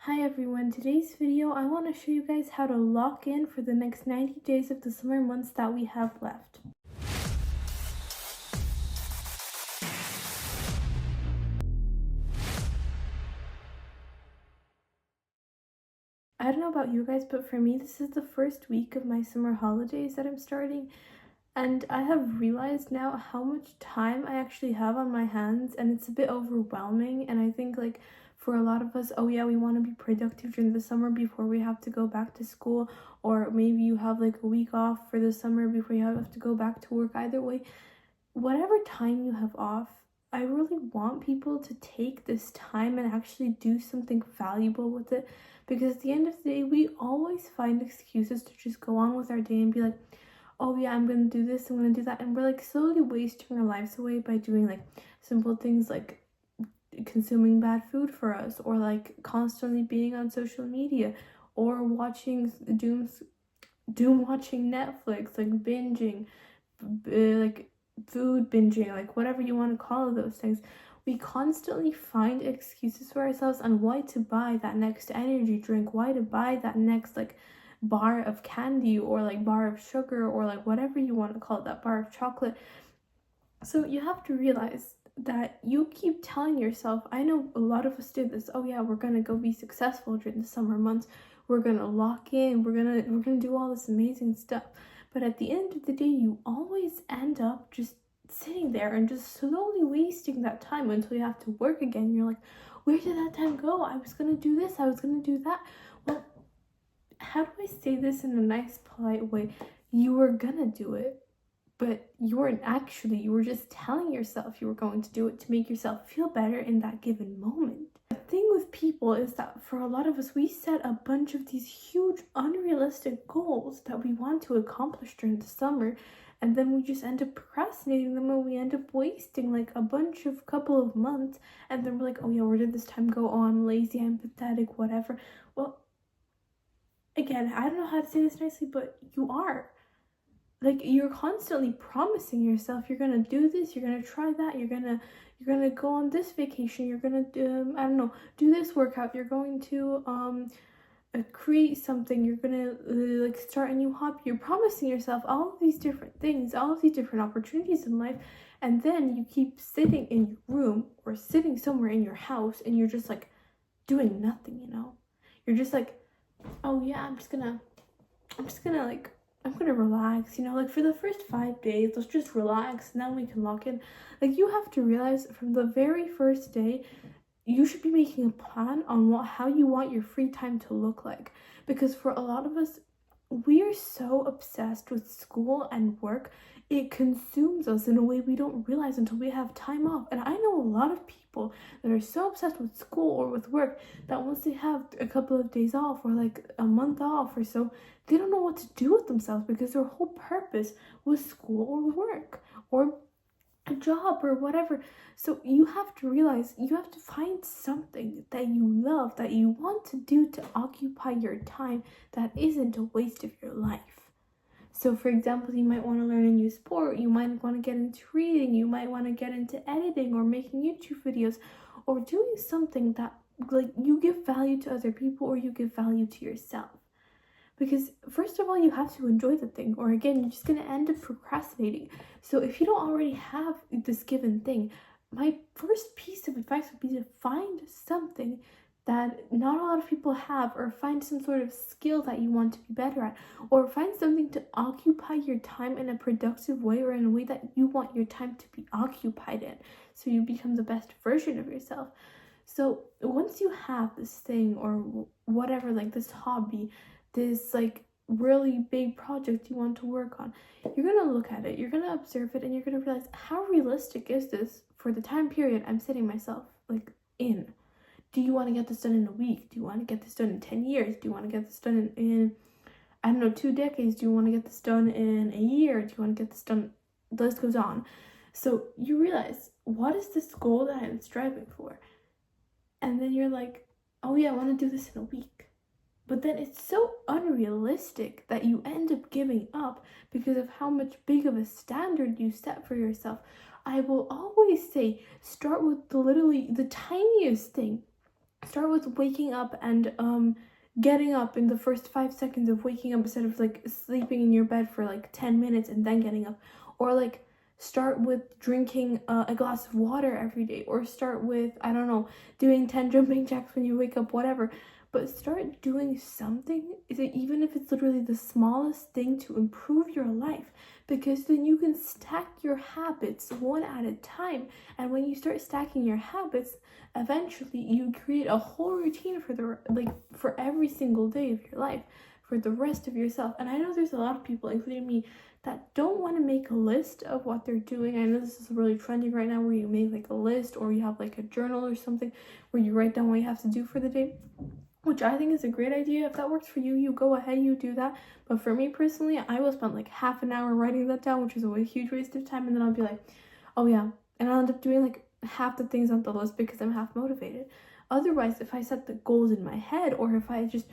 Hi everyone, today's video I want to show you guys how to lock in for the next 90 days of the summer months that we have left. I don't know about you guys, but for me this is the first week of my summer holidays that I'm starting, and I have realized now how much time I actually have on my hands, and it's a bit overwhelming. And I think for a lot of us, oh yeah, we want to be productive during the summer before we have to go back to school, or maybe you have a week off for the summer before you have to go back to work. Either way, whatever time you have off, I really want people to take this time and actually do something valuable with it, because at the end of the day, we always find excuses to just go on with our day and be like, oh yeah, I'm gonna do this, I'm gonna do that, and we're slowly wasting our lives away by doing simple things like consuming bad food for us, or constantly being on social media, or watching doom watching Netflix, binging, food binging, whatever you want to call those things. We constantly find excuses for ourselves on why to buy that next energy drink, why to buy that next bar of candy, or bar of sugar, or whatever you want to call it, that bar of chocolate. So you have to realize that you keep telling yourself, I know a lot of us did this, oh yeah, we're gonna go be successful during the summer months, we're gonna lock in, we're gonna do all this amazing stuff. But at the end of the day, you always end up just sitting there and just slowly wasting that time until you have to work again. You're like, where did that time go? I was gonna do this, I was gonna do that. Well, how do I say this in a nice, polite way? You were gonna do it, but you weren't actually. You were just telling yourself you were going to do it to make yourself feel better in that given moment. The thing with people is that for a lot of us, we set a bunch of these huge unrealistic goals that we want to accomplish during the summer, and then we just end up procrastinating them, and we end up wasting a bunch of couple of months, and then we're like, oh yeah, where did this time go? Oh, I'm lazy, I'm pathetic, whatever. Well, again, I don't know how to say this nicely, but you are. You're constantly promising yourself you're gonna do this, you're gonna try that, you're gonna go on this vacation, you're gonna I don't know, do this workout, you're going to create something, you're gonna start a new hobby. You're promising yourself all of these different things, all of these different opportunities in life, and then you keep sitting in your room or sitting somewhere in your house, and you're just doing nothing. You're just oh yeah, I'm just gonna I'm gonna relax, for the first 5 days, let's just relax, and then we can lock in. You have to realize from the very first day, you should be making a plan on how you want your free time to look like. Because for a lot of us, we are so obsessed with school and work, it consumes us in a way we don't realize until we have time off. And I know a lot of people that are so obsessed with school or with work that once they have a couple of days off, or a month off or so, they don't know what to do with themselves, because their whole purpose was school or work or a job or whatever. So you have to realize you have to find something that you love, that you want to do, to occupy your time, that isn't a waste of your life. So for example, you might want to learn a new sport, you might want to get into reading, you might want to get into editing or making YouTube videos, or doing something that you give value to other people, or you give value to yourself. Because first of all, you have to enjoy the thing, or again, you're just going to end up procrastinating. So if you don't already have this given thing, my first piece of advice would be to find something that not a lot of people have, or find some sort of skill that you want to be better at, or find something to occupy your time in a productive way, or in a way that you want your time to be occupied in, so you become the best version of yourself. So once you have this thing, or whatever, this hobby, this really big project you want to work on, you're gonna look at it, you're gonna observe it, and you're gonna realize, how realistic is this for the time period I'm setting myself in? Do you want to get this done in a week? Do you want to get this done in 10 years? Do you want to get this done in I don't know, 2 decades? Do you want to get this done in a year? Do you want to get this done? The list goes on. So you realize, what is this goal that I'm striving for? And then you're like, oh yeah, I want to do this in a week. But then it's so unrealistic that you end up giving up because of how much big of a standard you set for yourself. I will always say, start with literally the tiniest thing. Start with waking up and getting up in the first 5 seconds of waking up instead of like sleeping in your bed for like 10 minutes and then getting up. Or like start with drinking a glass of water every day, or start with, I don't know, doing 10 jumping jacks when you wake up, whatever. But start doing something, even if it's literally the smallest thing, to improve your life, because then you can stack your habits one at a time. And when you start stacking your habits, eventually you create a whole routine for for every single day of your life, for the rest of yourself. And I know there's a lot of people, including me, that don't want to make a list of what they're doing. I know this is really trending right now, where you make like a list, or you have like a journal or something where you write down what you have to do for the day, which I think is a great idea. If that works for you, you go ahead, you do that. But for me personally, I will spend like half an hour writing that down, which is a huge waste of time, and then I'll be like, oh yeah, and I'll end up doing like half the things on the list because I'm half motivated. Otherwise, if I set the goals in my head, or if I just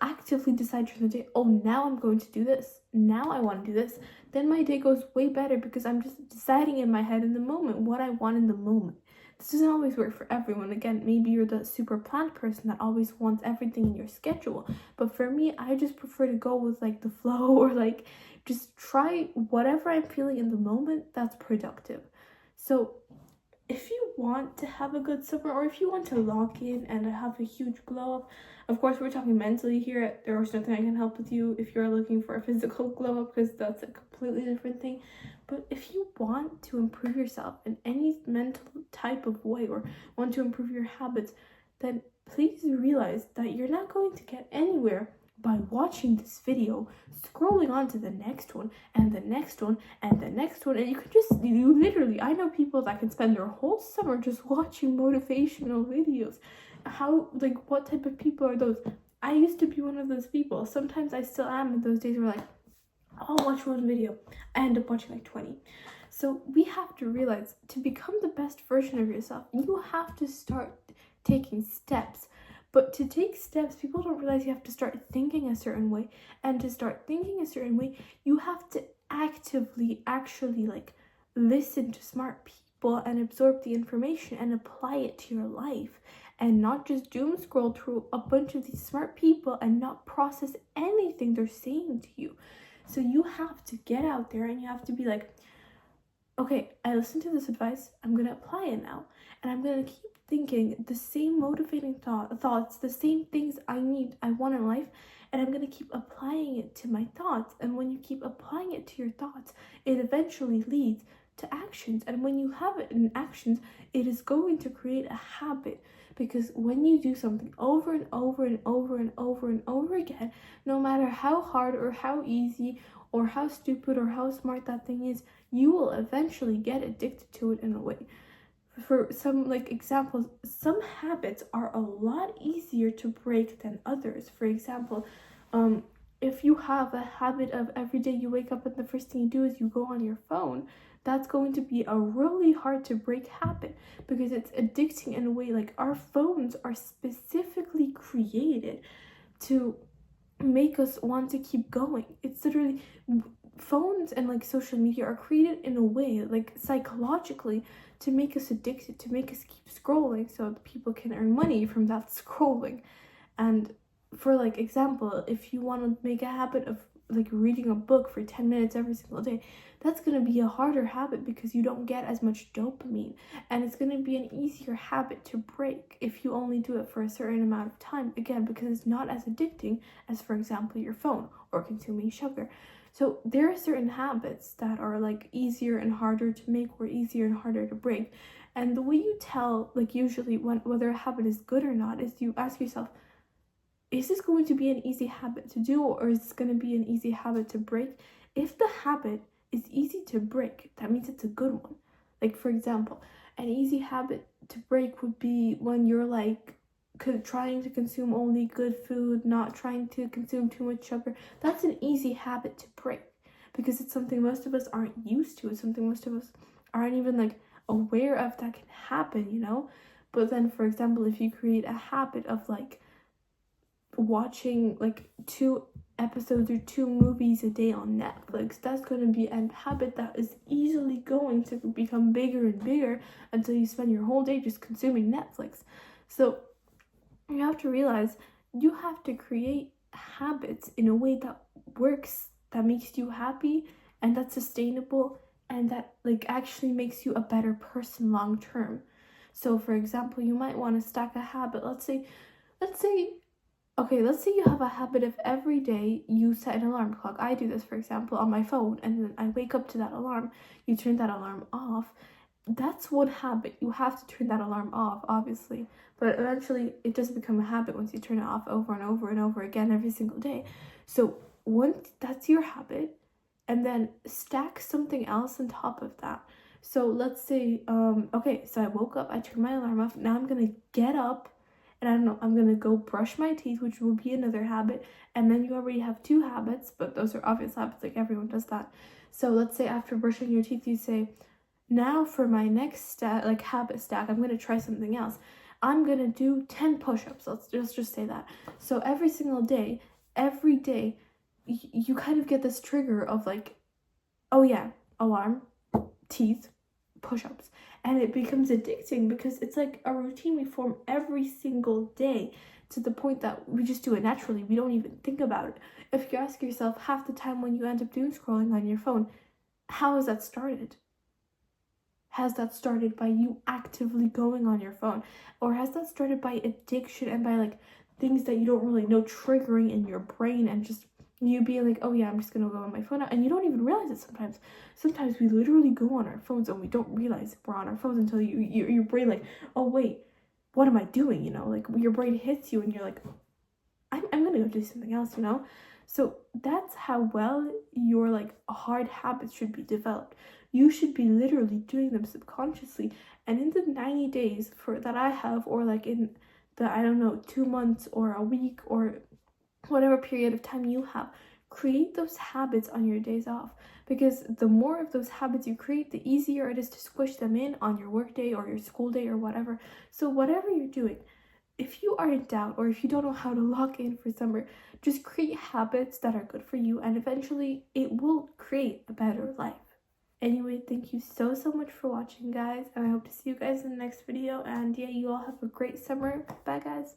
actively decide during the day, oh, now I'm going to do this, now I want to do this, then my day goes way better, because I'm just deciding in my head in the moment what I want in the moment. This doesn't always work for everyone. Again, maybe you're the super planned person that always wants everything in your schedule. But for me, I just prefer to go with like the flow, or like just try whatever I'm feeling in the moment that's productive. So if you want to have a good summer, or if you want to lock in and have a huge glow up, of course we're talking mentally here. There's nothing I can help with you if you're looking for a physical glow up, because that's a completely different thing. But if you want to improve yourself in any mental type of way, or want to improve your habits, then please realize that you're not going to get anywhere by watching this video, scrolling on to the next one and the next one and the next one. And you literally, I know people that can spend their whole summer just watching motivational videos. What type of people are those? I used to be one of those people. Sometimes I still am in those days where like, I'll watch one video, I end up watching like 20. So we have to realize, to become the best version of yourself, you have to start taking steps. But to take steps, people don't realize you have to start thinking a certain way. And to start thinking a certain way, you have to actively actually like listen to smart people and absorb the information and apply it to your life. And not just doom scroll through a bunch of these smart people and not process anything they're saying to you. So you have to get out there and you have to be like, okay, I listened to this advice, I'm going to apply it now. And I'm going to keep thinking the same motivating thoughts, the same things I want in life, and I'm going to keep applying it to my thoughts. And when you keep applying it to your thoughts, it eventually leads to actions. And when you have it in actions, it is going to create a habit. Because when you do something over and over and over and over and over again, no matter how hard or how easy or how stupid or how smart that thing is, you will eventually get addicted to it in a way. For some examples, some habits are a lot easier to break than others. For example, if you have a habit of every day you wake up and the first thing you do is you go on your phone, that's going to be a really hard to break habit, because it's addicting in a way. Like, our phones are specifically created to make us want to keep going. It's literally, phones and social media are created in a way, psychologically, to make us addicted, to make us keep scrolling so people can earn money from that scrolling. And for example, if you want to make a habit of reading a book for 10 minutes every single day, that's going to be a harder habit because you don't get as much dopamine, and it's going to be an easier habit to break if you only do it for a certain amount of time, again, because it's not as addicting as, for example, your phone or consuming sugar. So there are certain habits that are easier and harder to make, or easier and harder to break. And the way you tell usually whether a habit is good or not is you ask yourself, is this going to be an easy habit to do, or is this going to be an easy habit to break? If the habit is easy to break, that means it's a good one. For example, an easy habit to break would be when you're trying to consume only good food, not trying to consume too much sugar. That's an easy habit to break because it's something most of us aren't used to. It's something most of us aren't even aware of that can happen, But then, for example, if you create a habit of watching 2 episodes or 2 movies a day on Netflix, that's going to be a habit that is easily going to become bigger and bigger until you spend your whole day just consuming Netflix. So You have to realize you have to create habits in a way that works, that makes you happy, and that's sustainable, and that like actually makes you a better person long term. So for example, you might want to stack a habit. Let's say okay, let's say you have a habit of every day you set an alarm clock. I do this, for example, on my phone, and then I wake up to that alarm. You turn that alarm off. That's one habit. You have to turn that alarm off, obviously. But eventually, it does become a habit once you turn it off over and over and over again every single day. So, once that's your habit, and then stack something else on top of that. So, let's say, okay, so I woke up, I turned my alarm off. Now I'm gonna get up and I don't know, I'm gonna go brush my teeth, which will be another habit. And then you already have two habits, but those are obvious habits, like everyone does that. So let's say after brushing your teeth, you say, now for my next like habit stack, I'm gonna try something else. I'm gonna do 10 push-ups. Let's just say that. So every day, you kind of get this trigger of like, oh yeah, alarm, teeth, push-ups, and it becomes addicting because it's like a routine we form every single day, to the point that we just do it naturally. We don't even think about it. If you ask yourself, half the time when you end up doom scrolling on your phone, how has that started? Has that started by you actively going on your phone, or has that started by addiction and by like things that you don't really know triggering in your brain, and just you being like, oh yeah, I'm just gonna go on my phone now, and you don't even realize it sometimes we literally go on our phones and we don't realize we're on our phones until your brain like, oh wait, what am I doing, like your brain hits you and you're like, I'm gonna go do something else, so that's how well your like hard habits should be developed. You should be literally doing them subconsciously, and in the 90 days for that I have, or like in the, I don't know, 2 months or a week or whatever period of time you have, create those habits on your days off, because the more of those habits you create, the easier it is to squish them in on your work day or your school day or whatever. So whatever you're doing, if you are in doubt or if you don't know how to lock in for summer, just create habits that are good for you, and eventually it will create a better life. Anyway, thank you so much for watching, guys, and I hope to see you guys in the next video. And yeah, you all have a great summer. Bye, guys.